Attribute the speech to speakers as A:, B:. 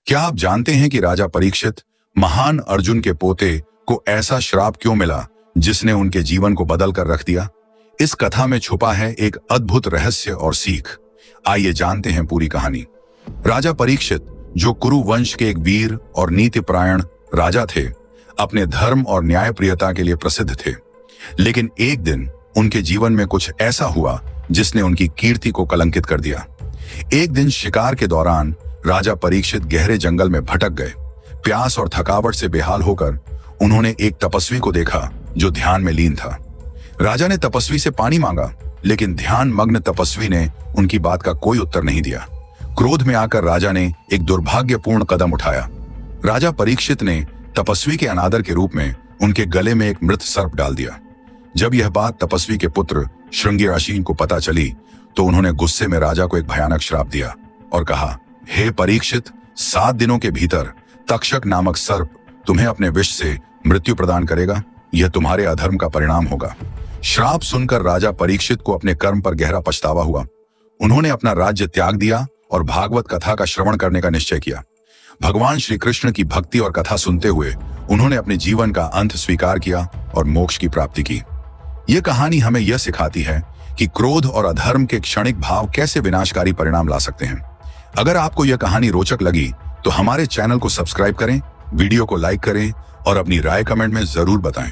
A: क्या आप जानते हैं कि राजा परीक्षित महान अर्जुन के पोते को ऐसा श्राप क्यों मिला जिसने उनके जीवन को बदल कर रख दिया? इस कथा में छुपा है एक अद्भुत रहस्य और सीख। आइए जानते हैं पूरी कहानी। राजा परीक्षित, जो कुरु वंश के एक वीर और नीतिपरायण राजा थे, अपने धर्म और न्यायप्रियता के लिए प्रसिद्ध थे। लेकिन एक दिन उनके जीवन में कुछ ऐसा हुआ जिसने उनकी कीर्ति को कलंकित कर दिया। एक दिन शिकार के दौरान राजा परीक्षित गहरे जंगल में भटक गए। प्यास और थकावट से बेहाल होकर उन्होंने एक तपस्वी को देखा जो ध्यान में लीन था। राजा ने तपस्वी से पानी मांगा, लेकिन ध्यान मग्न तपस्वी ने उनकी बात का कोई उत्तर नहीं दिया। क्रोध में आकर राजा ने एक दुर्भाग्यपूर्ण कदम उठाया। राजा परीक्षित ने तपस्वी के अनादर के रूप में उनके गले में एक मृत सर्प डाल दिया। जब यह बात तपस्वी के पुत्र श्रृंगिराशीन को पता चली तो उन्होंने गुस्से में राजा को एक भयानक श्राप दिया और कहा, हे परीक्षित, 7 दिनों के भीतर तक्षक नामक सर्प तुम्हें अपने विष से मृत्यु प्रदान करेगा। यह तुम्हारे अधर्म का परिणाम होगा। श्राप सुनकर राजा परीक्षित को अपने कर्म पर गहरा पछतावा हुआ। उन्होंने अपना राज्य त्याग दिया और भागवत कथा का श्रवण करने का निश्चय किया। भगवान श्री कृष्ण की भक्ति और कथा सुनते हुए उन्होंने अपने जीवन का अंत स्वीकार किया और मोक्ष की प्राप्ति की। यह कहानी हमें यह सिखाती है कि क्रोध और अधर्म के क्षणिक भाव कैसे विनाशकारी परिणाम ला सकते हैं। अगर आपको यह कहानी रोचक लगी तो हमारे चैनल को सब्सक्राइब करें, वीडियो को लाइक करें और अपनी राय कमेंट में जरूर बताएं।